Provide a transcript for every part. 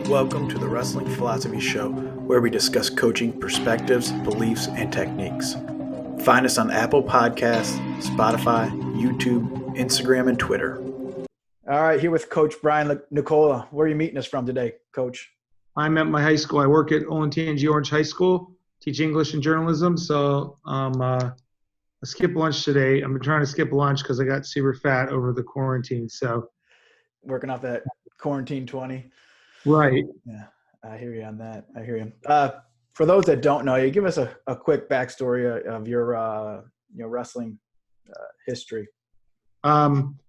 Welcome to the Wrestling Philosophy Show, where we discuss coaching perspectives, beliefs, and techniques. Find us on Apple Podcasts, Spotify, YouTube, Instagram, and Twitter. All right, here with Coach Brian Nicola. Where are you meeting us from today, Coach? I'm at my high school. I work at Olentangy Orange High School, teach English and journalism. So I skipped lunch today. I'm trying to skip lunch because I got super fat over the quarantine. So working off that quarantine 20. Right. Yeah, I hear you on that. I hear you. For those that don't know you, give us a quick backstory of your wrestling history. So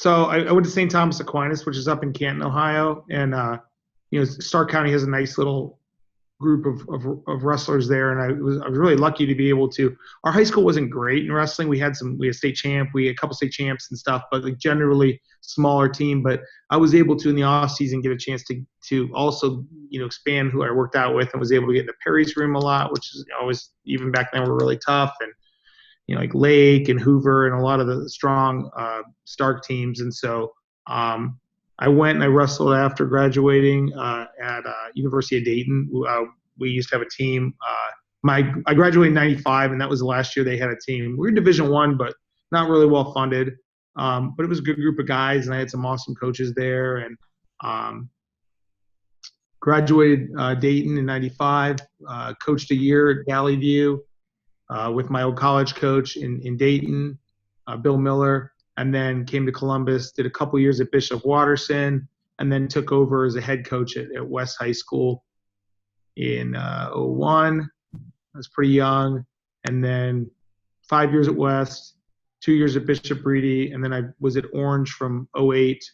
I went to St. Thomas Aquinas, which is up in Canton, Ohio, and Stark County has a nice little group of wrestlers there, and I was really lucky to be able to. Our high school wasn't great in wrestling. We had state champ, we had a couple state champs and stuff, but like generally smaller team. But I was able to in the off season get a chance to also expand who I worked out with, and was able to get into Perry's room a lot, which is always, even back then, were really tough, and like Lake and Hoover and a lot of the strong Stark teams. And so I went and I wrestled after graduating at University of Dayton. We used to have a team. I graduated in '95, and that was the last year they had a team. We were Division I, but not really well funded. But it was a good group of guys, and I had some awesome coaches there. And graduated Dayton in '95. Coached a year at Valley View with my old college coach in Dayton, Bill Miller. And then came to Columbus, did a couple years at Bishop Watterson, and then took over as a head coach at West High School in '01. I was pretty young. And then 5 years at West, 2 years at Bishop Reedy, and then I was at Orange from '08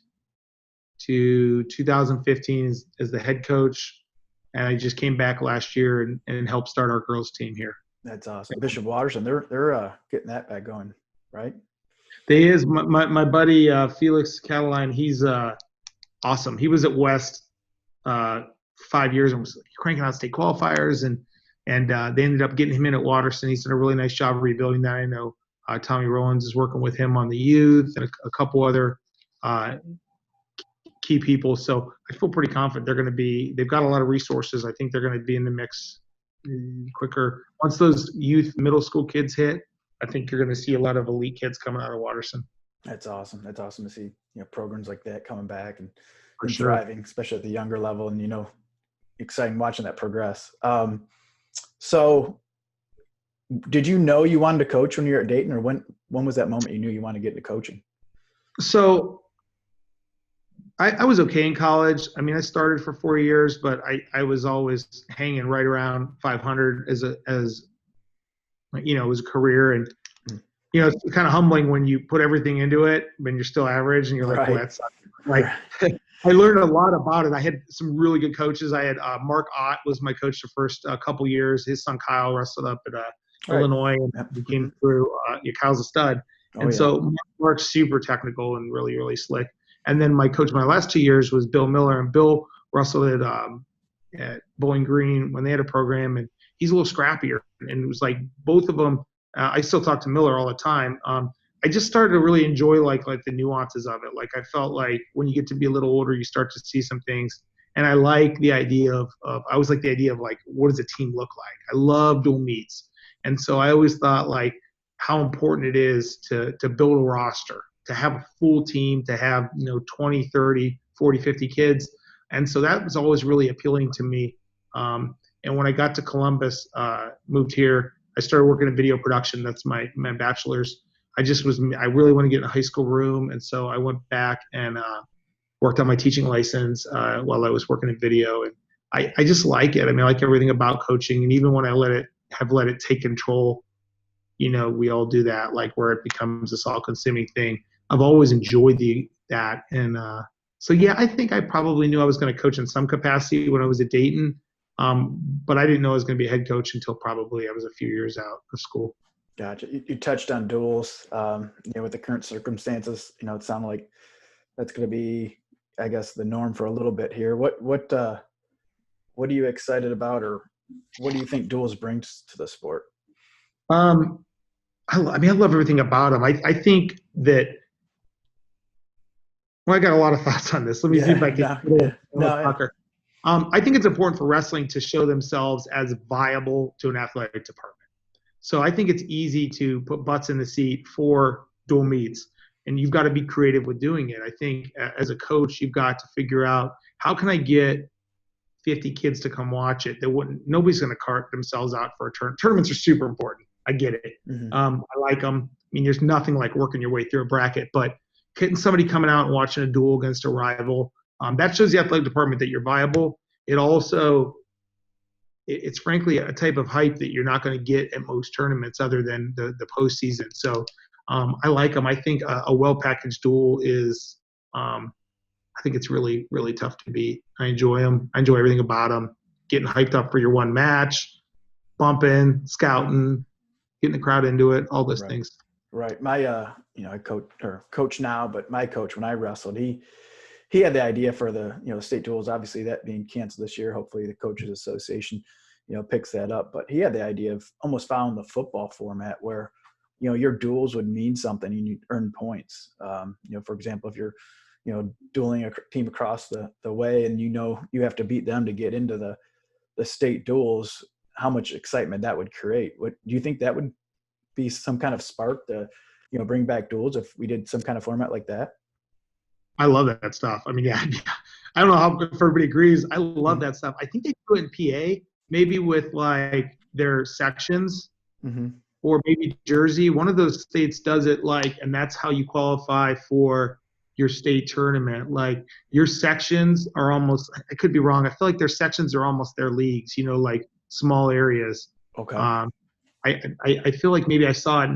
to 2015 as the head coach. And I just came back last year and helped start our girls team here. That's awesome. Bishop Watterson, they're getting that back going, right? They is my buddy Felix Cataline. He's awesome. He was at West 5 years and was cranking out state qualifiers, and they ended up getting him in at Watterson. He's done a really nice job of rebuilding that. I know Tommy Rowlands is working with him on the youth and a couple other key people. So I feel pretty confident they've got a lot of resources. I think they're going to be in the mix quicker. Once those youth middle school kids hit, I think you're going to see a lot of elite kids coming out of Watterson. That's awesome. That's awesome to see, programs like that coming back and sure. Thriving, especially at the younger level, and, exciting watching that progress. So did you know you wanted to coach when you were at Dayton, or when was that moment you knew you wanted to get into coaching? So I was okay in college. I mean, I started for 4 years, but I was always hanging right around 500 as it was a career. And, it's kind of humbling when you put everything into it, when you're still average and you're like, well, that's like, I learned a lot about it. I had some really good coaches. I had Mark Ott was my coach the first couple years. His son Kyle wrestled up at Illinois, and he came through. Kyle's a stud. So Mark's super technical and really, really slick. And then my coach my last 2 years was Bill Miller, and Bill wrestled at Bowling Green when they had a program, and he's a little scrappier. And it was like both of them. I still talk to Miller all the time. I just started to really enjoy like the nuances of it. Like I felt like when you get to be a little older, you start to see some things. And I like the idea of I always like the idea of like, what does a team look like? I love dual meets. And so I always thought like how important it is to build a roster, to have a full team, to have 20, 30, 40, 50 kids. And so that was always really appealing to me. And when I got to Columbus, moved here, I started working in video production. That's my bachelor's. I really want to get in a high school room. And so I went back and worked on my teaching license while I was working in video. And I just like it. I mean, I like everything about coaching. And even when I let it take control, we all do that, like where it becomes this all consuming thing. I've always enjoyed that. And so, yeah, I think I probably knew I was going to coach in some capacity when I was at Dayton. But I didn't know I was going to be a head coach until probably I was a few years out of school. Gotcha. You touched on duels, with the current circumstances, it sounded like that's going to be, I guess, the norm for a little bit here. What are you excited about, or what do you think duels brings to the sport? I love everything about them. I think that, well, I got a lot of thoughts on this. Let me see if I can. I think it's important for wrestling to show themselves as viable to an athletic department. So I think it's easy to put butts in the seat for dual meets, and you've got to be creative with doing it. I think as a coach, you've got to figure out, how can I get 50 kids to come watch it? Nobody's going to cart themselves out for a tournament. Tournaments are super important. I get it. Mm-hmm. I like them. I mean, there's nothing like working your way through a bracket, but getting somebody coming out and watching a duel against a rival, that shows the athletic department that you're viable. It also, it's frankly a type of hype that you're not going to get at most tournaments other than the postseason. So I like them. I think a well-packaged duel is, I think it's really, really tough to beat. I enjoy them. I enjoy everything about them. Getting hyped up for your one match, bumping, scouting, getting the crowd into it, all those things. Right. My, I coach now, but my coach, when I wrestled, he had the idea for the, state duels, obviously that being canceled this year. Hopefully the Coaches Association, picks that up. But he had the idea of almost following the football format where, your duels would mean something and you earn points. For example, if you're, dueling a team across the way and you have to beat them to get into the state duels, how much excitement that would create. Do you think that would be some kind of spark to, bring back duels if we did some kind of format like that? I love that stuff. I mean, yeah, I don't know how everybody agrees. I love that stuff. I think they do it in PA, maybe with like their sections, or maybe Jersey. One of those states does it and that's how you qualify for your state tournament. Like your sections are almost, I could be wrong, I feel like their sections are almost their leagues, like small areas. Okay. I feel like maybe I saw it in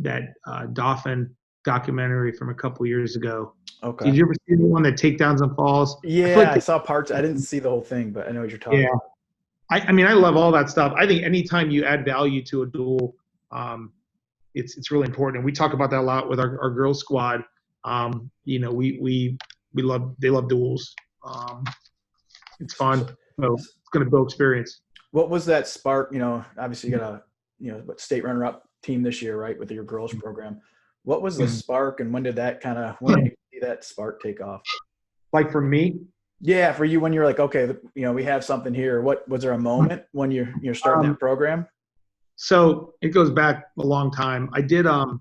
that Dolphin documentary from a couple years ago. Okay. Did you ever see the one that takedowns and falls? Yeah, I saw parts. I didn't see the whole thing, but I know what you're talking about. I mean, I love all that stuff. I think anytime you add value to a duel, it's really important. And we talk about that a lot with our girls squad. They love duels. It's fun. So it's going to build experience. What was that spark? Obviously you got a state runner-up team this year, right, with your girls program. What was the spark, and when did you see that spark take off? Like for me? Yeah, for you, when you're like, okay, we have something here. What was there a moment when you're starting that program? So it goes back a long time. I did when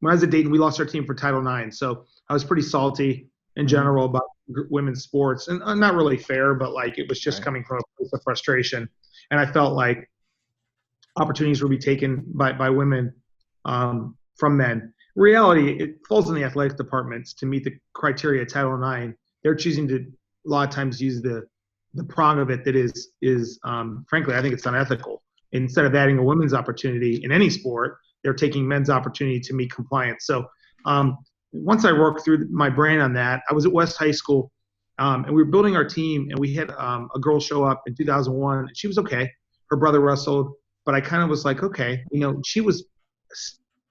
I was at Dayton, we lost our team for Title IX. So I was pretty salty in general about women's sports, and not really fair, but it was just coming from a place of frustration. And I felt like opportunities would be taken by women from men. Reality, it falls in the athletic departments to meet the criteria of Title IX. They're choosing to a lot of times use the prong of it that is frankly, I think it's unethical. Instead of adding a women's opportunity in any sport, they're taking men's opportunity to meet compliance. So once I worked through my brain on that, I was at West High School, and we were building our team, and we had a girl show up in 2001, and she was okay. Her brother wrestled, but I kind of was like, okay, she was a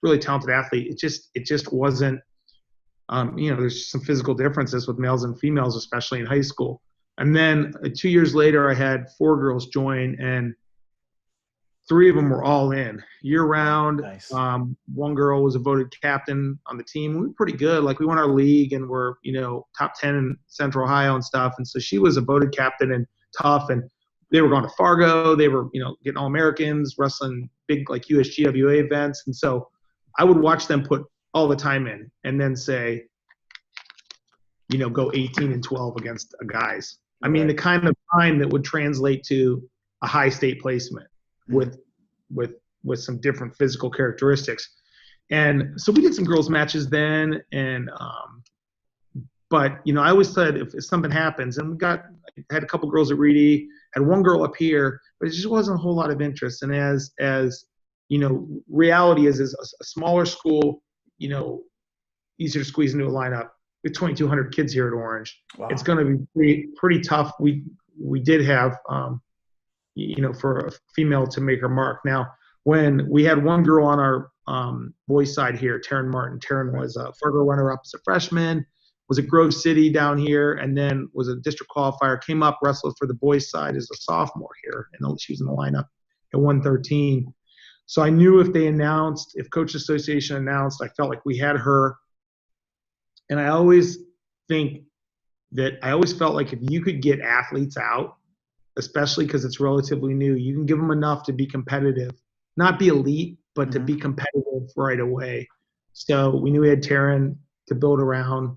really talented athlete. It just wasn't, there's some physical differences with males and females, especially in high school. And then 2 years later, I had 4 girls join, and 3 of them were all in year round. Nice. One girl was a voted captain on the team. We were pretty good. We won our league and we're, top 10 in Central Ohio and stuff. And so she was a voted captain and tough. And they were going to Fargo. They were, getting All-Americans, wrestling big USGWA events. And so I would watch them put all the time in and then say, go 18-12 against guys. I mean, the kind of time that would translate to a high state placement with some different physical characteristics. And so we did some girls matches then. And, but, I always said if something happens, and I had a couple girls at Reedy, had one girl up here, but it just wasn't a whole lot of interest. And as reality is a smaller school, easier to squeeze into a lineup. We have 2,200 kids here at Orange. Wow. It's going to be pretty tough. We did have, for a female to make her mark. Now, when we had one girl on our boys' side here, Taryn Martin. Taryn was a Fargo runner-up as a freshman, was at Grove City down here, and then was a district qualifier, came up, wrestled for the boys' side as a sophomore here, and she was in the lineup at 113. So I knew if Coach Association announced, I felt like we had her. And I always think that I always felt like if you could get athletes out, especially because it's relatively new, you can give them enough to be competitive, not be elite, but to be competitive right away. So we knew we had Taryn to build around.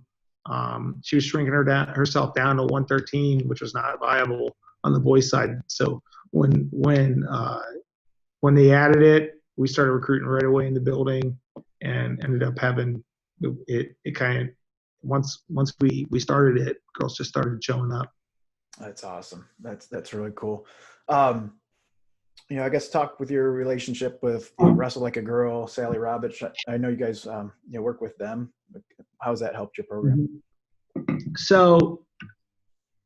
She was shrinking herself down to 113, which was not viable on the boys' side. So when they added it, we started recruiting right away in the building, and ended up having it kind of once we started it, girls just started showing up. That's awesome. That's really cool. I guess talk with your relationship with Wrestle Like a Girl, Sally Roberts. I know you guys work with them. How's that helped your program? So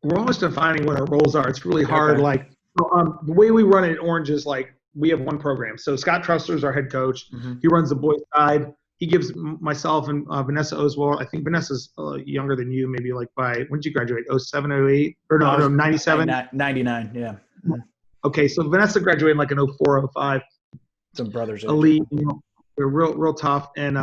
we're almost defining what our roles are. It's really hard. Okay. Like the way we run it at Orange is like we have one program. So Scott Trustler is our head coach. He runs the boys side. He gives myself and Vanessa Oswald. I think Vanessa's younger than you, maybe like by, when did you graduate? 07, 08? Or no, 97? 99, yeah. Okay, so Vanessa graduated like in 04, 05. Some brothers. Elite, they're real tough. And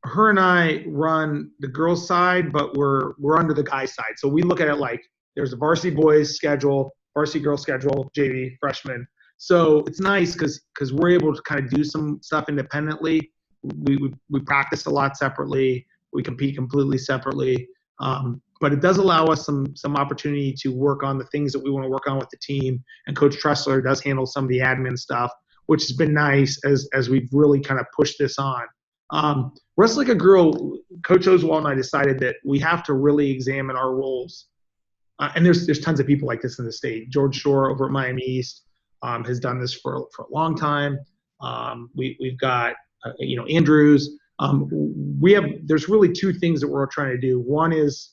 her and I run the girls' side, but we're under the guys' side. So we look at it like there's a varsity boys schedule, varsity girls schedule, JV, freshman. So it's nice because we're able to kind of do some stuff independently. We practice a lot separately. We compete completely separately. But it does allow us some opportunity to work on the things that we want to work on with the team. And Coach Tressler does handle some of the admin stuff, which has been nice as we've really kind of pushed this on. Wrestle Like a Girl, Coach Oswald and I decided that we have to really examine our roles. And there's tons of people like this in the state. George Shore over at Miami East has done this for a long time. We've got Andrews. There's really two things that we're trying to do. One is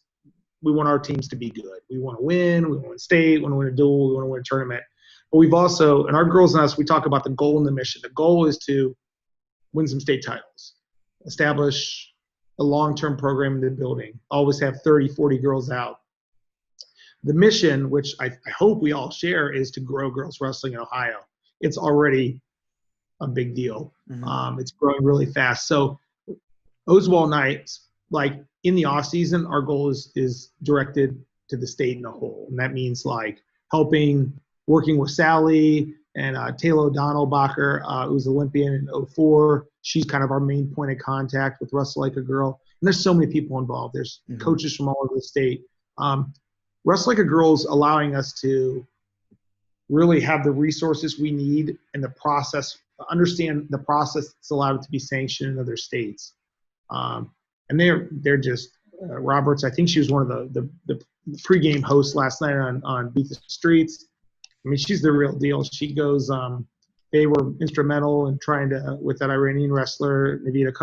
we want our teams to be good. We want to win. We want to win state. We want to win a duel. We want to win a tournament. But we've also, and our girls and us, we talk about the goal and the mission. The goal is to win some state titles, establish a long-term program in the building, always have 30, 40 girls out. The mission, which I hope we all share, is to grow girls wrestling in Ohio. It's already a big deal. It's growing really fast. So Oswald and I, like in the off season, our goal is directed to the state in a whole. And that means like working with Sally and Taylor O'Donnell-Bacher, who's Olympian in 04. She's kind of our main point of contact with Wrestle Like a Girl. And there's so many people involved. There's coaches from all over the state. Wrestle Like a Girl's allowing us to really have the resources we need and the process, understand the process that's allowed to be sanctioned in other states. And they're just Roberts. I think she was one of the pregame hosts last night on Beat the Streets. I mean, she's the real deal. She goes. They were instrumental in trying to with that Iranian wrestler Naveed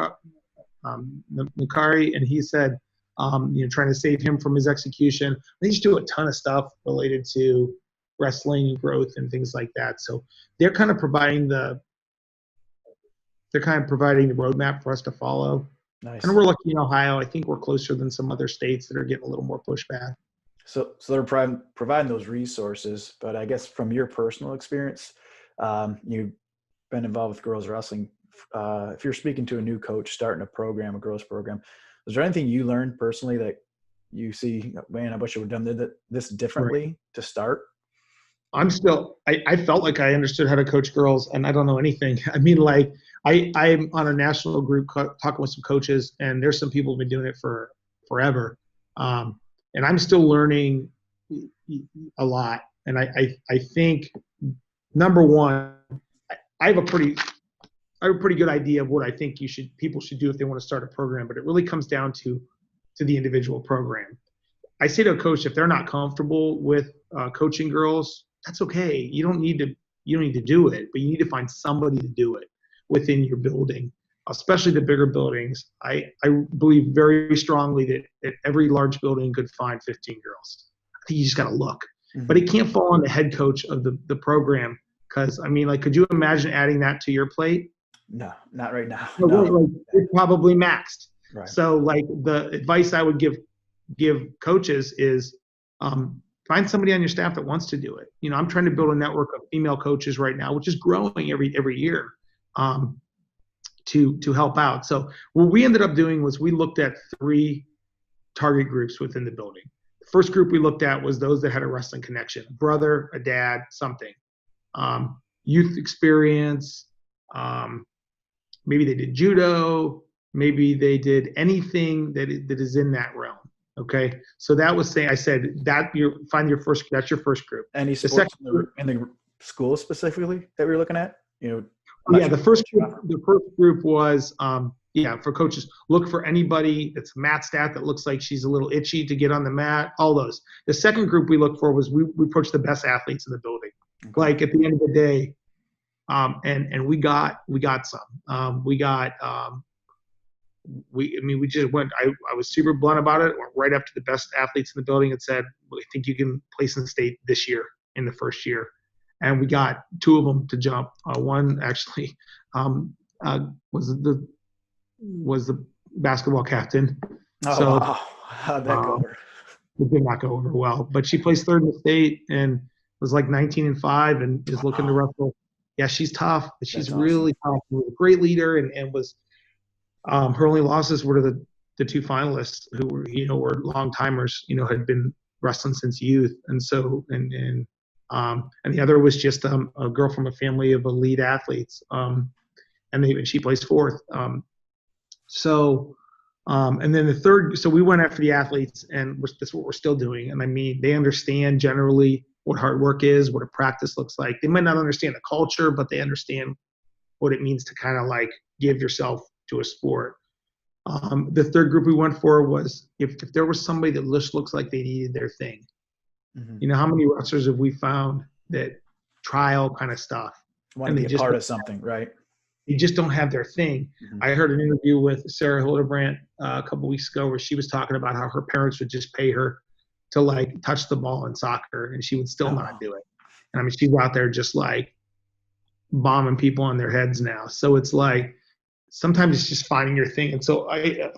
Nakari, and he said, trying to save him from his execution. They just do a ton of stuff related to wrestling growth and things like that. So they're kind of providing the roadmap for us to follow. Nice. And we're lucky in Ohio. I think we're closer than some other states that are getting a little more pushback. So they're providing those resources, but I guess from your personal experience, you've been involved with girls wrestling. If you're speaking to a new coach starting a girls program, is there anything you learned personally that you see, man, I wish I would have done this differently to start? I felt like I understood how to coach girls, and I don't know anything. I mean, like I'm on a national group talking with some coaches, and there's some people who've been doing it for forever. And I'm still learning a lot. And I think, number one, I have a pretty good idea of what I think people should do if they want to start a program, but it really comes down to the individual program. I say to a coach, if they're not comfortable with coaching girls, that's okay. You don't need to do it, but you need to find somebody to do it within your building, especially the bigger buildings. I believe very strongly that every large building could find 15 girls. I think you just got to look. But it can't fall on the head coach of the program, because, I mean, like, could you imagine adding that to your plate? No, not right now. No. Like, it's probably maxed. Right. So, like, the advice I would give coaches is find somebody on your staff that wants to do it. I'm trying to build a network of female coaches right now, which is growing every year, to help out. So what we ended up doing was we looked at 3 target groups within the building. The first group we looked at was those that had a wrestling connection, a brother, a dad, something. Youth experience, maybe they did judo, maybe they did anything that is in that realm. Okay, so that was saying, I said that that's your first group. Any sports in the school specifically that we were looking at? Yeah, the first group was for coaches, look for anybody that's mat stat that looks like she's a little itchy to get on the mat, all those. The second group we looked for was we approached the best athletes in the building. Okay. Like at the end of the day, and we got some. We just went. I was super blunt about it. Went right up to the best athletes in the building and said, "I think you can place in state this year in the first year." And we got two of them to jump. One actually was the basketball captain. Oh, so, wow. How'd that go over? It did not go over well. But she placed third in the state and was like 19-5 and is looking to wrestle. Yeah, she's tough. She's really tough. Was a great leader and was her only losses were to the two finalists who were long timers. Had been wrestling since youth, and so and the other was just a girl from a family of elite athletes, and she placed fourth. And then the third, so we went after the athletes, and that's what we're still doing. And I mean, they understand generally what hard work is, what a practice looks like. They might not understand the culture, but they understand what it means to kind of like give yourself to a sport. The third group we went for was if there was somebody that just looks like they needed their thing. Mm-hmm. How many wrestlers have we found that try all kind of stuff? Want to be a part of something, right? You just don't have their thing. Mm-hmm. I heard an interview with Sarah Hildebrandt a couple weeks ago where she was talking about how her parents would just pay her to like touch the ball in soccer, and she would still not do it. And I mean, she's out there just like bombing people on their heads now. So it's like sometimes it's just finding your thing. And so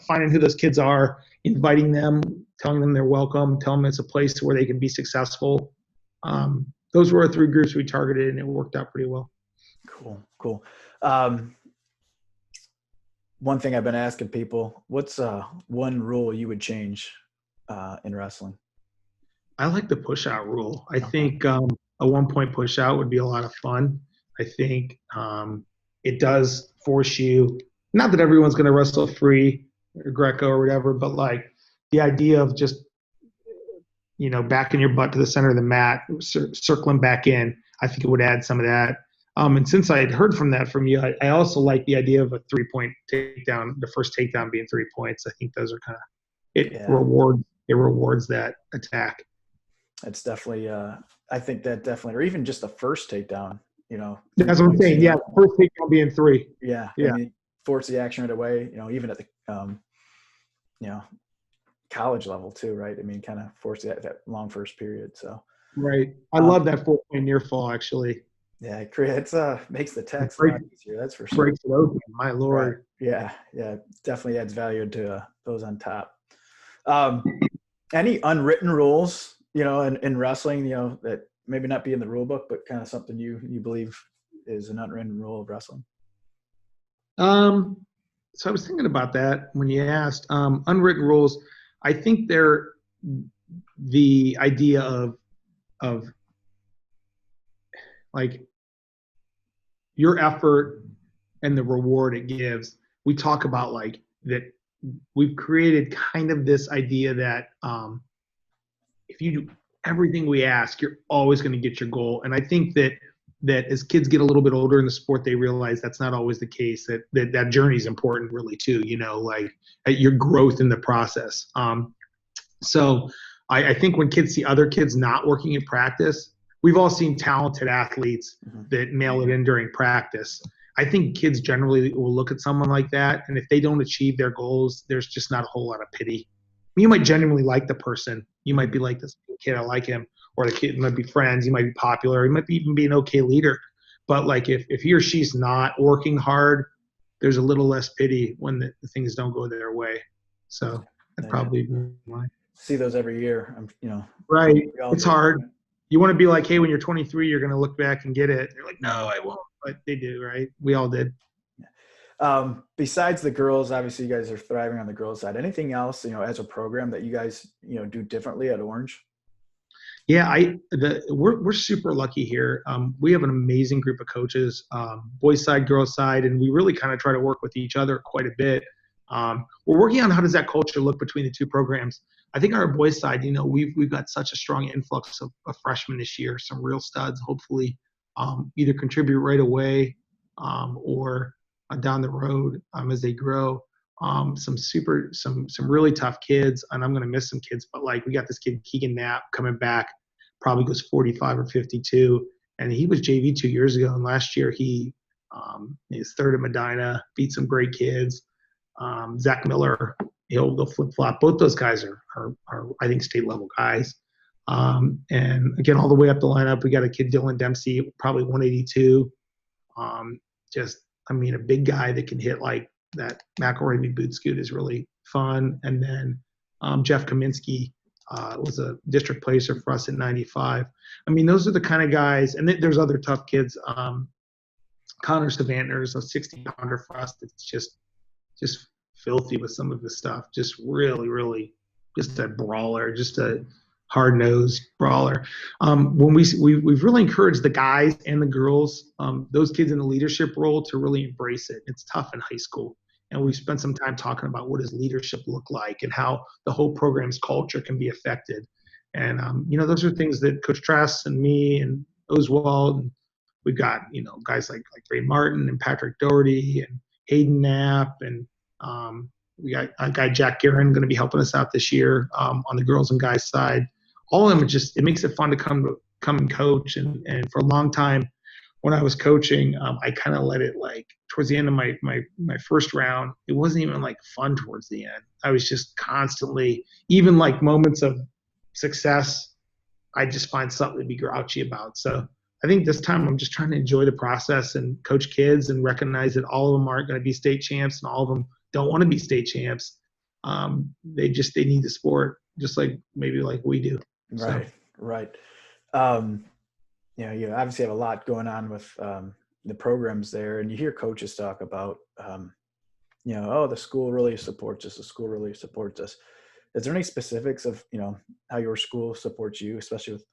finding who those kids are, inviting them, telling them they're welcome, telling them it's a place where they can be successful. Those were our three groups we targeted, and it worked out pretty well. Cool. One thing I've been asking people, what's one rule you would change in wrestling? I like the push-out rule. I think a one-point push-out would be a lot of fun. I think it does force you, not that everyone's going to wrestle free or Greco or whatever, but like the idea of just, backing your butt to the center of the mat, circling back in, I think it would add some of that. And since I had heard from you, I also like the idea of a 3-point takedown, the first takedown being 3 points. I think those are kind of, rewards that attack. It's definitely, I think that definitely, or even just the first takedown, That's what I'm saying. Yeah, the first takedown being 3. Yeah. I mean, force the action right away, even at the, college level too, right? I mean, kind of force that long first period. So. Right. I love that 4-point near fall, actually. Yeah, it makes the text a lot easier. That's for sure. Breaks it open, my Lord. Right. Yeah, definitely adds value to those on top. Any unwritten rules, in wrestling, that maybe not be in the rule book, but kind of something you believe is an unwritten rule of wrestling? So I was thinking about that when you asked. Unwritten rules, I think they're the idea of like your effort and the reward it gives. We talk about like that we've created kind of this idea that if you do everything we ask, you're always going to get your goal. And I think that as kids get a little bit older in the sport, they realize that's not always the case, that journey is important really too, like your growth in the process. So I think when kids see other kids not working in practice, we've all seen talented athletes that mail it in during practice. I think kids generally will look at someone like that, and if they don't achieve their goals, there's just not a whole lot of pity. You might genuinely like the person. You might be like, this kid, I like him. Or the kid might be friends. You might be popular. You might even be an okay leader. But like if he or she's not working hard, there's a little less pity when the things don't go their way. So I'd probably see those every year. Right. It's hard. You want to be like, hey, when you're 23, you're going to look back and get it. They're like, no, I won't. But they do, right? We all did. Besides the girls, obviously you guys are thriving on the girls side. Anything else, as a program that you guys, do differently at Orange? Yeah, we're super lucky here. We have an amazing group of coaches, boys side, girls side, and we really kind of try to work with each other quite a bit. We're working on how does that culture look between the two programs. I think on our boys side, we've got such a strong influx of freshmen this year, some real studs, hopefully either contribute right away or down the road as they grow. Some really tough kids, and I'm going to miss some kids, but like we got this kid Keegan Knapp coming back, probably goes 45 or 52, and he was JV 2 years ago, and last year he is third at Medina, beat some great kids. Zach Miller, he'll flip flop. Both those guys are I think state level guys. And again, all the way up the lineup, we got a kid Dylan Dempsey, probably 182. A big guy that can hit like that McElroy boot scoot is really fun. And then Jeff Kaminsky was a district placer for us in 95. Those are the kind of guys. And there's other tough kids. Connor Savantner's a 60-pounder for us. It's just filthy with some of the stuff. Just really, really just a brawler, just a hard-nosed brawler. We've really encouraged the guys and the girls, those kids in the leadership role, to really embrace it. It's tough in high school, and we've spent some time talking about what does leadership look like and how the whole program's culture can be affected. And those are things that Coach Trask and me and Oswald, and we've got guys like Ray Martin and Patrick Doherty and Hayden Knapp, and we got a guy Jack Guerin going to be helping us out this year on the girls and guys side. All of them it makes it fun to come and coach. And for a long time when I was coaching, I kind of let it like towards the end of my first round, it wasn't even like fun towards the end. I was just constantly, even like moments of success, I just find something to be grouchy about. So I think this time I'm just trying to enjoy the process and coach kids and recognize that all of them aren't going to be state champs and all of them don't want to be state champs. They need the sport just like we do. Right. So. Right. You obviously have a lot going on with the programs there, and you hear coaches talk about, the school really supports us. The school really supports us. Is there any specifics of, how your school supports you, especially with,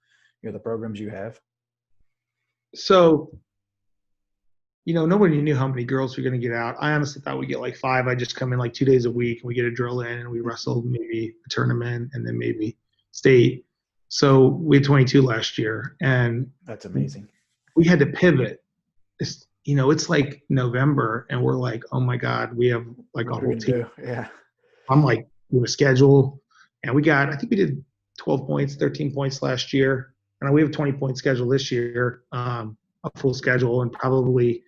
the programs you have? So, nobody knew how many girls we're going to get out. I honestly thought we'd get like 5. I just come in like 2 days a week and we get a drill in and we wrestle maybe a tournament and then maybe state. So we had 22 last year, and that's amazing. We had to pivot. It's like November and we're like, oh my God, we have like a whole team. Yeah. I'm like, we have a schedule, and I think we did 12 points, 13 points last year. And we have a 20-point schedule this year, a full schedule, and probably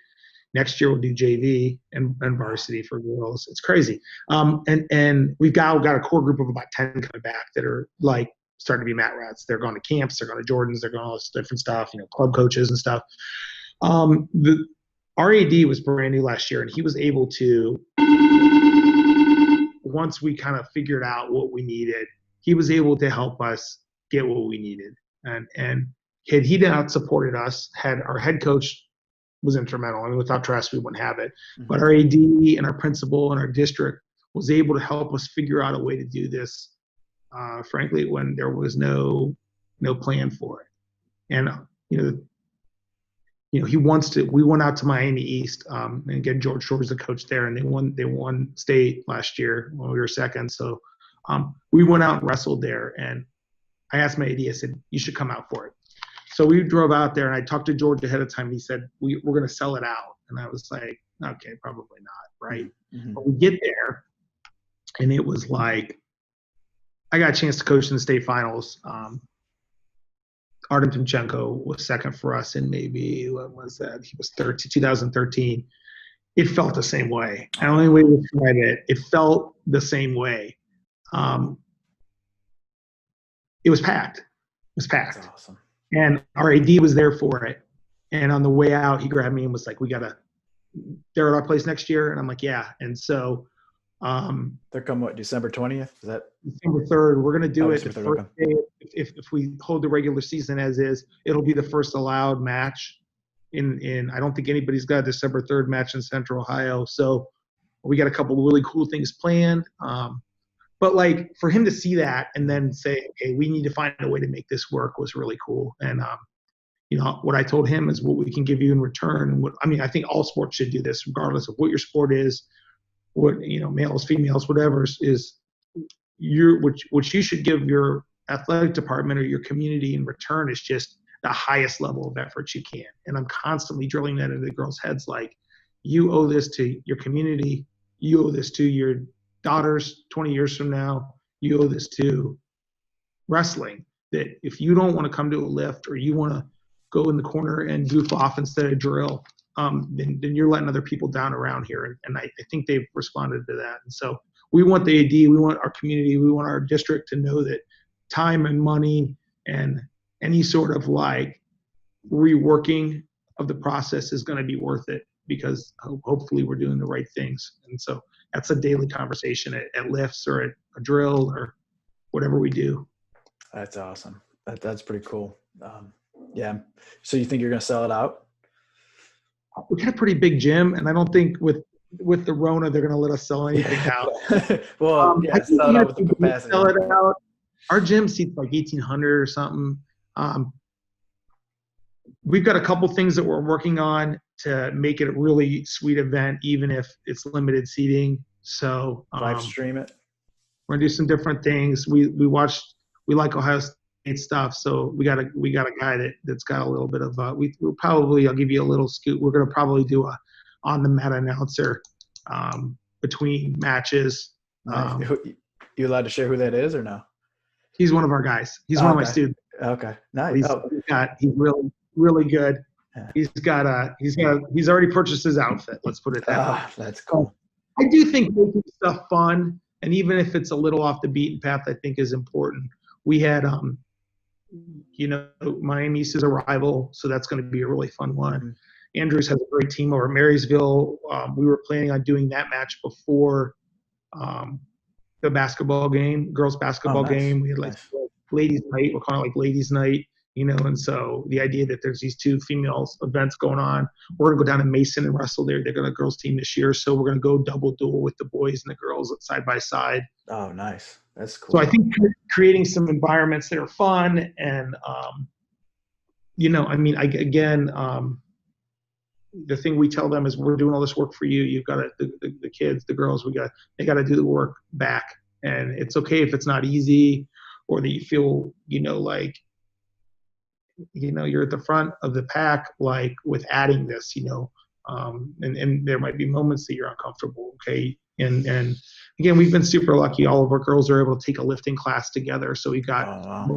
next year we'll do JV and varsity for girls. It's crazy. And we've got a core group of about 10 coming back that are like starting to be mat rats. They're going to camps, they're going to Jordans, they're going to all this different stuff, club coaches and stuff. Our AD was brand new last year, and he was able to, once we kind of figured out what we needed, he was able to help us get what we needed. And had he not supported us, had our head coach was instrumental. Without Trask, we wouldn't have it. Mm-hmm. But our AD and our principal and our district was able to help us figure out a way to do this, frankly, when there was no plan for it. And, he wants to. We went out to Miami East, and again, George Shore's the coach there, and they won state last year when we were second. So we went out and wrestled there, and I asked my AD, I said, you should come out for it. So we drove out there, and I talked to George ahead of time. He said, we're going to sell it out. And I was like, okay, probably not, right? Mm-hmm. But we get there, and it was like, I got a chance to coach in the state finals. Artem Timchenko was second for us in maybe, what was that? He was 2013. It felt the same way. The only way to describe it felt the same way. It was packed. It was packed. That's awesome. And our AD was there for it. And on the way out, he grabbed me and was like, they're at our place next year. And I'm like, yeah. And so they're come December 20th? Is that December 3rd? We're going to do it the first day. If we hold the regular season as is, it'll be the first allowed match. I don't think anybody's got a December 3rd match in Central Ohio. So we got a couple of really cool things planned. But like for him to see that and then say, okay, we need to find a way to make this work was really cool. And what I told him is what we can give you in return. I think all sports should do this, regardless of what your sport is, what, males, females, whatever is what you should give your athletic department or your community in return is just the highest level of effort you can. And I'm constantly drilling that into the girls' heads. Like, you owe this to your community. You owe this to your daughters 20 years from now. You owe this to wrestling. That if you don't want to come to a lift, or you want to go in the corner and goof off instead of drill, then you're letting other people down around here. And I think they've responded to that. And so we want the AD, we want our community, we want our district to know that time and money and any sort of like reworking of the process is going to be worth it, because hopefully we're doing the right things. And so that's a daily conversation at lifts or at a drill or whatever we do. That's awesome. That's pretty cool. Yeah. So you think you're going to sell it out? We got a pretty big gym, and I don't think with the Rona they're going to let us sell anything out. Well, yeah, sell it out with the capacity. Sell it out. Our gym seats like 1,800 or something. We've got a couple things that we're working on to make it a really sweet event, even if it's limited seating. So live stream it. We're gonna do some different things. We like Ohio State stuff, so we got a guy that's got a little bit of I'll give you a little scoop. We're gonna probably do a on the mat announcer between matches. Nice. You allowed to share who that is or no? He's one of our guys. He's one of my students. Okay, nice. He's really, really good. Yeah. He's already purchased his outfit. Let's put it that way. That's cool. I do think making stuff fun, and even if it's a little off the beaten path, I think is important. We had, Miami East is a rival, so that's going to be a really fun one. Mm-hmm. Andrews has a great team over at Marysville. We were planning on doing that match before the basketball game, girls basketball game. We had ladies night. We're calling it like ladies night, and so the idea that there's these two females events going on. We're going to go down to Mason and wrestle there. They're going to girls team this year. So we're going to go double duel with the boys and the girls side by side. Oh, nice. That's cool. So I think creating some environments that are fun and, the thing we tell them is we're doing all this work for you. You've got to, the kids, the girls, they got to do the work back. And it's okay if it's not easy or that you feel, like, you're at the front of the pack, like with adding this, and there might be moments that you're uncomfortable. Okay. And again, we've been super lucky. All of our girls are able to take a lifting class together. So we got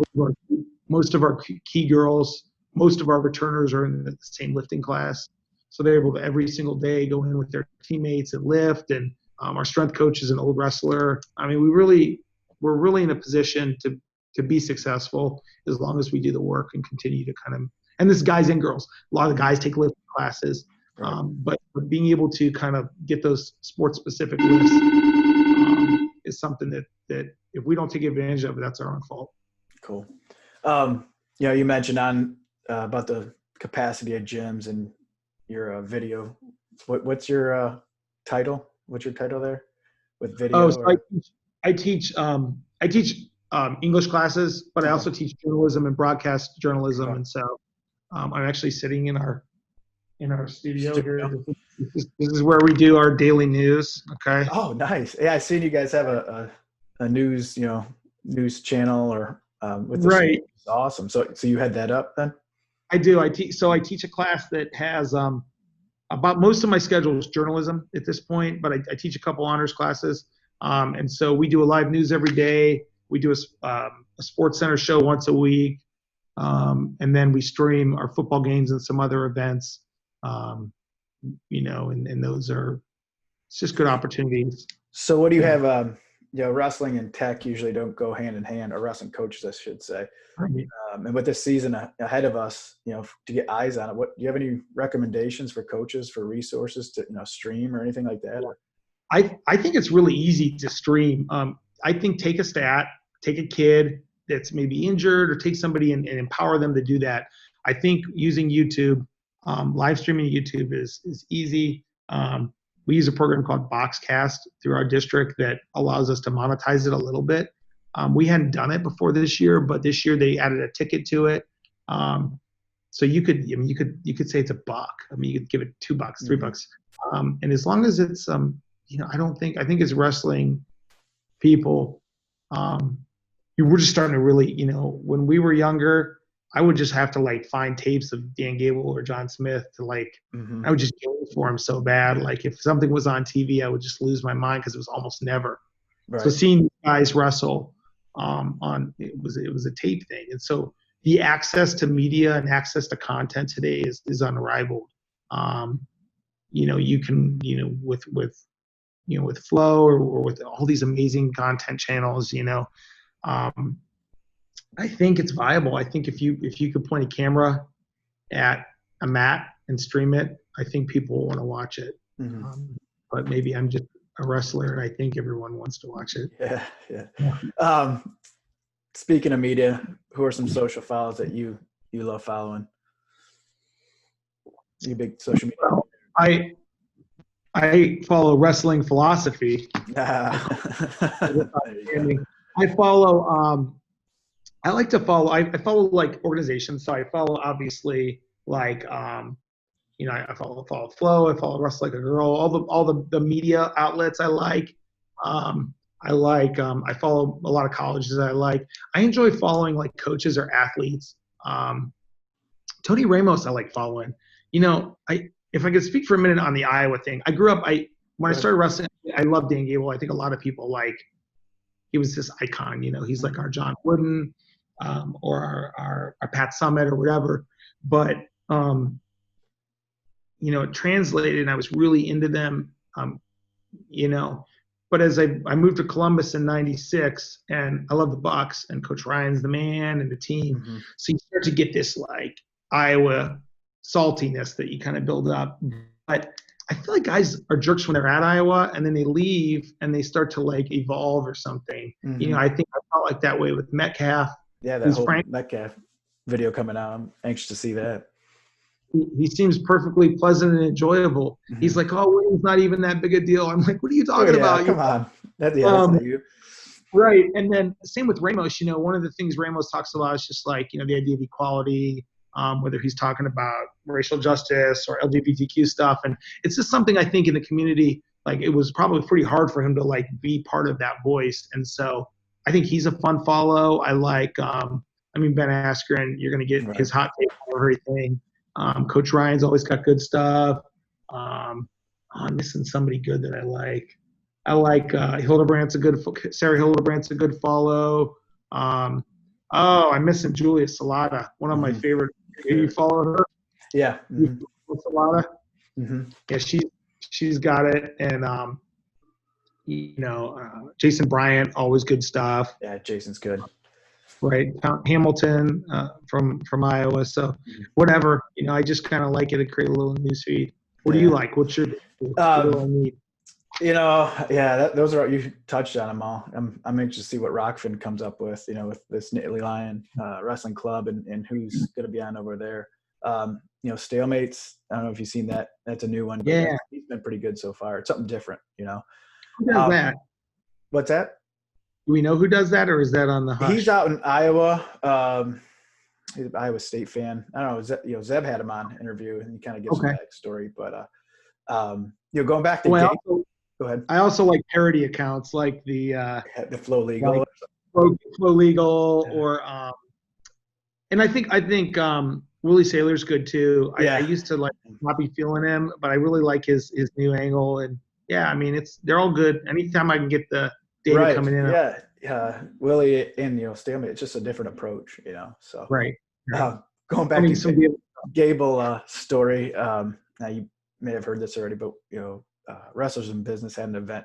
most of our key girls, most of our returners are in the same lifting class. So they're able to every single day go in with their teammates and lift. And our strength coach is an old wrestler. I mean, we're really in a position to be successful as long as we do the work and continue to and this guys and girls. A lot of the guys take lifting classes, right. But being able to kind of get those sports specific lifts is something that if we don't take advantage of it, that's our own fault. Cool. You mentioned about the capacity of gyms and your video. What's your title? What's your title there with video? Oh, so I teach English classes, but I also teach journalism and broadcast journalism. Okay. And so I'm actually sitting in our studio here. This is where we do our daily news. Okay. Oh, nice. Yeah, I seen you guys have a news news channel or with this. Right. It's awesome. So you had that up then? I do. I teach a class that has about most of my schedule is journalism at this point, but I teach a couple honors classes. And so we do a live news every day. We do a Sports Center show once a week. And then we stream our football games and some other events, and those are, it's just good opportunities. So what do you have, wrestling and tech usually don't go hand in hand, or wrestling coaches, I should say. Right. And with this season ahead of us, to get eyes on it, do you have any recommendations for coaches for resources to, stream or anything like that? I think it's really easy to stream. I think take a kid that's maybe injured, or take somebody and empower them to do that. I think using YouTube, Live streaming YouTube is easy. We use a program called Boxcast through our district that allows us to monetize it a little bit. We hadn't done it before this year, but this year they added a ticket to it. So you could, I mean, you could say it's $1. I mean, you could give it $2, $3. And as long as it's, I think as wrestling people, we're just starting to really, when we were younger, I would just have to like find tapes of Dan Gable or John Smith to like, I would just go for him so bad. Like if something was on TV, I would just lose my mind because it was almost never. Right. So seeing guys wrestle it was a tape thing. And so the access to media and access to content today is unrivaled. You can, with Flow or with all these amazing content channels, I think it's viable. I think if you could point a camera at a mat and stream it, I think people will want to watch it. But maybe I'm just a wrestler and I think everyone wants to watch it. Yeah. Speaking of media, who are some social follows that you love following? You big social media? Well, I follow Wrestling Philosophy. I follow I like to follow. I follow like organizations. So I follow obviously like I follow Flow. I follow Wrestle Like a Girl. All the media outlets I like. I follow a lot of colleges I like. I enjoy following like coaches or athletes. Tony Ramos I like following. If I could speak for a minute on the Iowa thing, I grew up. When I started wrestling, I loved Dan Gable. I think a lot of people he was this icon. He's like our John Wooden. Or our Pat Summit or whatever, but it translated and I was really into them, but as I moved to Columbus in '96 and I love the Bucks and Coach Ryan's the man and the team, so you start to get this like Iowa saltiness that you kind of build up, but I feel like guys are jerks when they're at Iowa and then they leave and they start to like evolve or something. I think I felt like that way with Metcalf. Yeah, that whole Metcalf video coming out. I'm anxious to see that. He seems perfectly pleasant and enjoyable. He's like, oh, winning's not even that big a deal. I'm like, what are you talking about? Come on. That's not you. Right. And then same with Ramos. One of the things Ramos talks about is just like, the idea of equality, whether he's talking about racial justice or LGBTQ stuff. And it's just something I think in the community, like it was probably pretty hard for him to like be part of that voice. And so I think he's a fun follow. I like, Ben Askren, you're going to get his hot take on everything. Coach Ryan's always got good stuff. I'm missing somebody good that I like. I like Sarah Hildebrandt's a good follow. I'm missing Julia Salata, one of my favorite. You follow her? Yeah. Salata? Yeah, she's got it. And, Jason Bryant, always good stuff. Yeah, Jason's good. Right. Hamilton from Iowa. So whatever, I just kind of like it to create a little newsfeed. What do you like? What's your little need? Those are, you touched on them all. I'm anxious to see what Rockfin comes up with, with this Nittany Lion Wrestling Club and who's going to be on over there. Stalemates. I don't know if you've seen that. That's a new one. Yeah. He's been pretty good so far. It's something different, Who does that? What's that? Do we know who does that, or is that on the hush? He's out in Iowa. He's an Iowa State fan. I don't know. Zeb had him on interview, and he kind of gives some backstory. But going back to go ahead. I also like parody accounts, like the Flow Legal, Flow Legal, or and I think Willie Saylor's good too. I used to not be feeling him, but I really like his new angle. And they're all good. Anytime I can get the data coming in. Willie and Stalemate, it's just a different approach, So right. Going back to some Gable story. Now you may have heard this already, but Wrestlers in Business had an event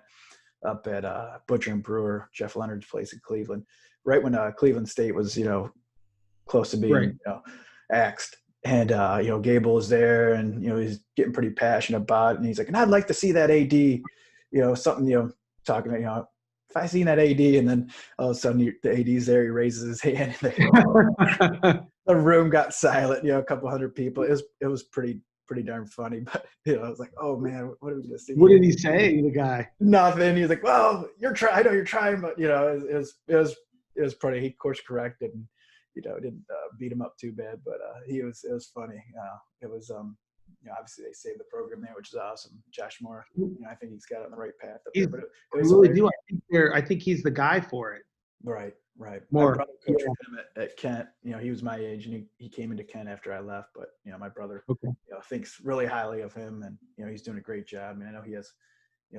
up at Butcher and Brewer, Jeff Leonard's place in Cleveland, right when Cleveland State was close to being axed. And Gable was there, and he's getting pretty passionate about it, and he's like, and I'd like to see that AD, something talking about if I seen that AD, and then all of a sudden the AD's there, he raises his hand, and the room got silent. A couple hundred people. It was pretty pretty darn funny. But I was like, oh man, what are we gonna see? What did he say, the guy? Nothing. He's like, well, I know you're trying, but it was pretty. He course corrected and didn't beat him up too bad, but it was funny. It was obviously they saved the program there, which is awesome. Josh Moore, I think he's got it on the right path up there. But it was really hilarious. do. I think he's the guy for it. Right. More. My brother coached with him at Kent. He was my age, and he came into Kent after I left. But my brother, thinks really highly of him, and he's doing a great job. I mean, I know he has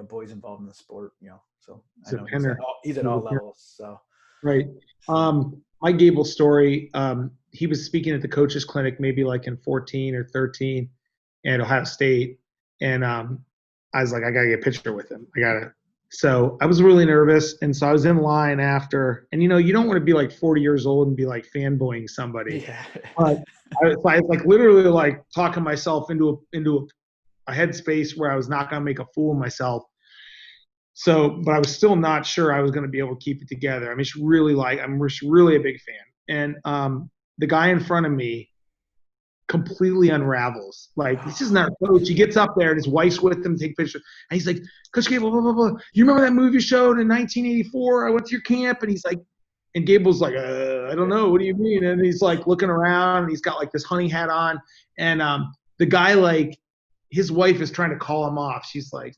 boys involved in the sport. So I know he's at all levels. So right. My Gable story. He was speaking at the coaches clinic, maybe like in 14 or 13, at Ohio State, and I was like, I gotta get a picture with him. So I was really nervous, and so I was in line after, and you don't want to be like 40 years old and be like fanboying somebody. Yeah. But I was like literally like talking myself into a headspace where I was not gonna make a fool of myself. So, but I was still not sure I was gonna be able to keep it together. I'm just really a big fan, and the guy in front of me completely unravels. Like, this is not a coach. He gets up there and his wife's with him to take pictures. And he's like, Coach Gable, blah, blah, blah. You remember that movie you showed in 1984? I went to your camp. And he's like, and Gable's like, I don't know. What do you mean? And he's like looking around and he's got like this honey hat on. And the guy, like, his wife is trying to call him off. She's like,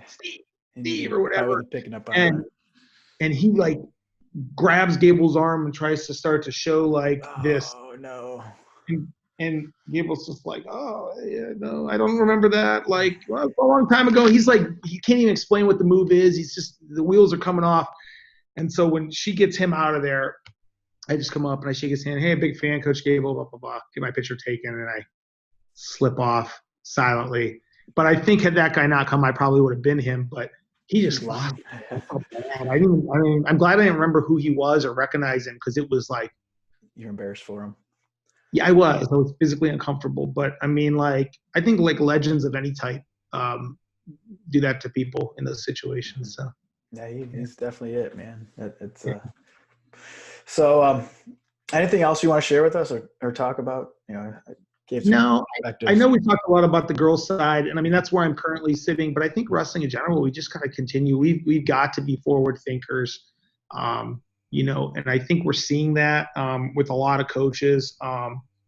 Steve or whatever. I wasn't picking up on that. And he like grabs Gable's arm and tries to start to show like this. Oh, no. And Gable's just like, oh, yeah, no, I don't remember that. Like, well, a long time ago. He's like, he can't even explain what the move is. He's just, the wheels are coming off. And so when she gets him out of there, I just come up and I shake his hand. Hey, big fan, Coach Gable, blah, blah, blah. Get my picture taken. And I slip off silently. But I think had that guy not come, I probably would have been him. But he just lost it. I'm glad I didn't remember who he was or recognize him, because it was like. You're embarrassed for him. Yeah, I was physically uncomfortable, but I mean, like, I think like legends of any type do that to people in those situations. So yeah, he's definitely it, man. So anything else you want to share with us or talk about? No, I know we talked a lot about the girls' side, and I mean that's where I'm currently sitting. But I think wrestling in general, we just gotta continue. We've got to be forward thinkers. And I think we're seeing that with a lot of coaches,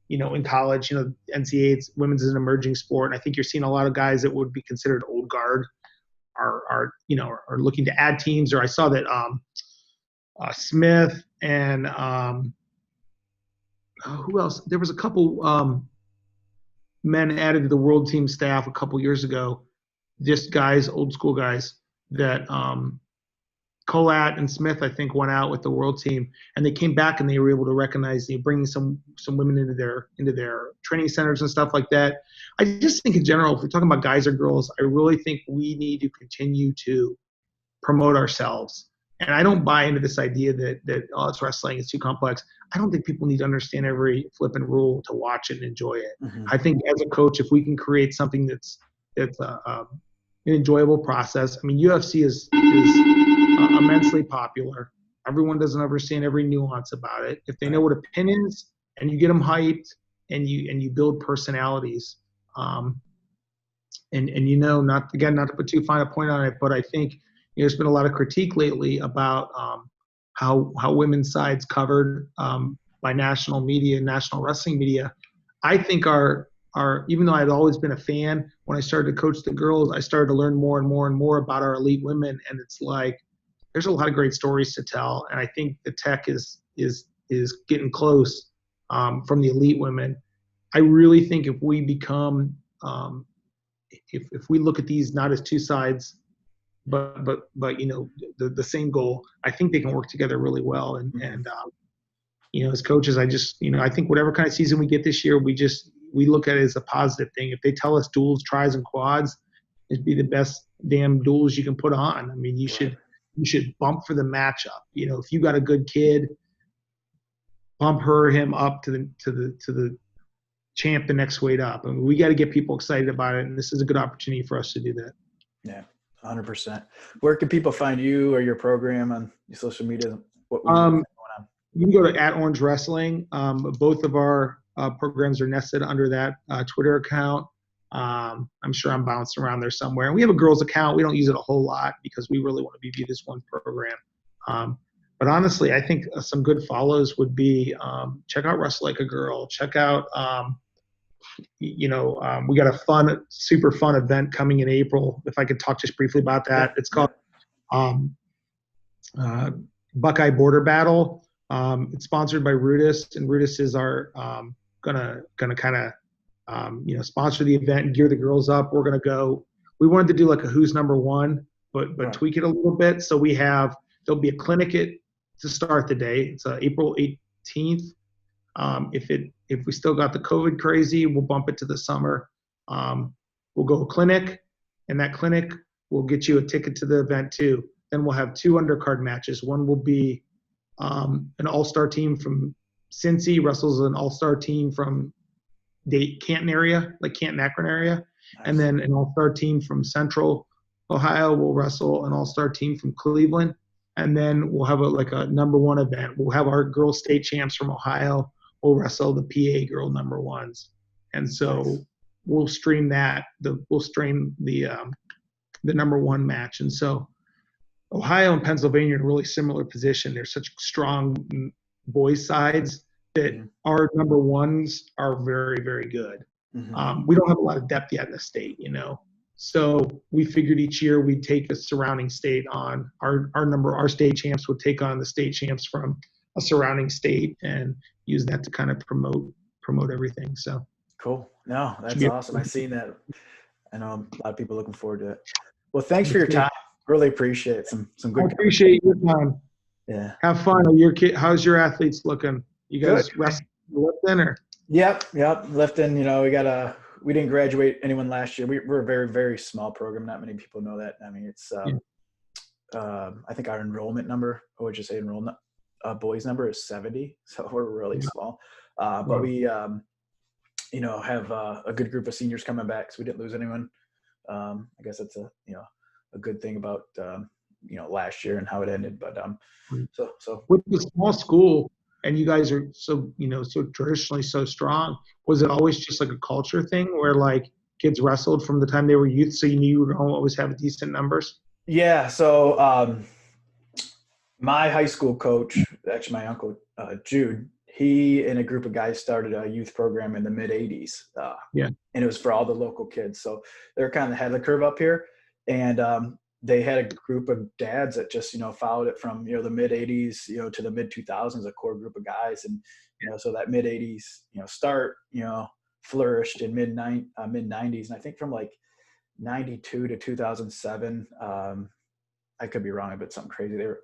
in college, NCAA, women's is an emerging sport. And I think you're seeing a lot of guys that would be considered old guard are looking to add teams. Or I saw that Smith and who else? There was a couple men added to the world team staff a couple years ago, just guys, old school guys that Colat and Smith, I think, went out with the world team, and they came back and they were able to recognize, bringing some women into their training centers and stuff like that. I just think in general, if we're talking about guys or girls, I really think we need to continue to promote ourselves. And I don't buy into this idea that it's wrestling, it's too complex. I don't think people need to understand every flipping rule to watch it and enjoy it. Mm-hmm. I think as a coach, if we can create something that's an enjoyable process. I mean, UFC is immensely popular. Everyone doesn't understand every nuance about it. If they know what a pin is, and you get them hyped, and you build personalities, not to put too fine a point on it, but I think there's been a lot of critique lately about how women's sides covered by national media, national wrestling media. I think our even though I'd always been a fan, when I started to coach the girls, I started to learn more and more and more about our elite women, and it's like there's a lot of great stories to tell, and I think the tech is getting close from the elite women. I really think if we become if we look at these not as two sides, but the same goal, I think they can work together really well. And as coaches, I think whatever kind of season we get this year, we look at it as a positive thing. If they tell us duels, tries, and quads, it'd be the best damn duels you can put on. I mean, you should bump for the matchup. If you got a good kid, bump him up to the champ the next weight up. I mean, we got to get people excited about it, and this is a good opportunity for us to do that. Yeah, 100%. Where can people find you or your program on your social media? You can go to @Orange Wrestling. Both of our programs are nested under that Twitter account. I'm sure I'm bouncing around there somewhere. And we have a girls account. We don't use it a whole lot because we really want to be viewed as one program. But honestly, I think some good follows would be check out Wrestle Like a Girl. Check out, we got a super fun event coming in April. If I could talk just briefly about that, it's called Buckeye Border Battle. It's sponsored by Rudis, and Rudis is our gonna kind of sponsor the event and gear the girls up. We're gonna go. We wanted to do like a who's number one, but Right. tweak it a little bit. So there'll be a clinic to start the day. It's April 18th. If we still got the COVID crazy, we'll bump it to the summer. We'll go a clinic, and that clinic will get you a ticket to the event too. Then we'll have 2 undercard matches. One will be an all-star team from Cincy wrestles an all-star team from Canton area, like Canton Akron area. Nice. And then an all-star team from Central Ohio will wrestle an all-star team from Cleveland. And then we'll have a number one event. We'll have our girl state champs from Ohio. We'll wrestle the PA girl number ones. And so nice. We'll stream that. We'll stream the number one match. And so Ohio and Pennsylvania are in a really similar position. They're such strong boys sides that our number ones are very, very good. Mm-hmm. We don't have a lot of depth yet in the state, So we figured each year we'd take a surrounding state on. Our state champs would take on the state champs from a surrounding state and use that to kind of promote everything. So cool. No, that's awesome. I've seen that. I know a lot of people looking forward to it. Well, thanks for your time. Really appreciate it. Some good. I appreciate your time. Yeah. Have fun. How's your athletes looking? You guys wrestling or? Yep. Lifting. We didn't graduate anyone last year. We're a very, very small program. Not many people know that. I mean, it's I think our enrollment number, or just say enrollment boys number is 70. So we're really small. But we have a good group of seniors coming back, so we didn't lose anyone. I guess that's a good thing about last year and how it ended. But so with the small school, and you guys are so traditionally so strong, was it always just like a culture thing where like kids wrestled from the time they were youth, so you knew you were going to always have decent numbers? Yeah. So my high school coach, actually my uncle Jude, he and a group of guys started a youth program in the mid 80s. And it was for all the local kids. So they're kind of ahead of the curve up here. And they had a group of dads that just, followed it from, the mid 80s, to the mid 2000s, a core group of guys. And, so that mid 80s, start, flourished in mid 90s. And I think from like 92 to 2007, I could be wrong, but something crazy. They were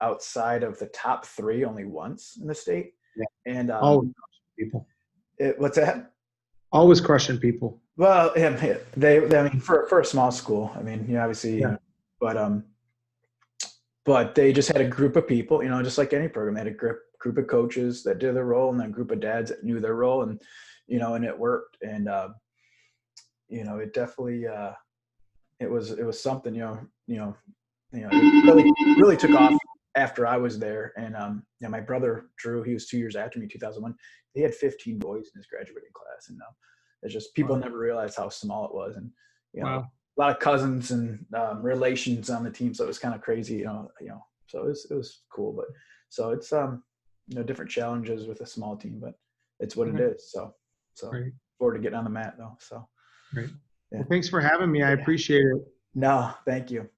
outside of the top 3 only once in the state. Yeah. And always crushing people. What's that? Always crushing people. Well, they I mean, for a small school, I mean, obviously, but they just had a group of people, just like any program, they had a group of coaches that did their role, and then a group of dads that knew their role, and and it worked, and it definitely it was something, it really took off after I was there. And my brother Drew, he was 2 years after me, 2001. He had 15 boys in his graduating class, and it's just people never realized how small it was, and a lot of cousins and relations on the team, so it was kind of crazy, so it was cool. But so it's different challenges with a small team, but it's what it is. So forward to getting on the mat though. So great. Well, thanks for having me. I appreciate it. No, thank you.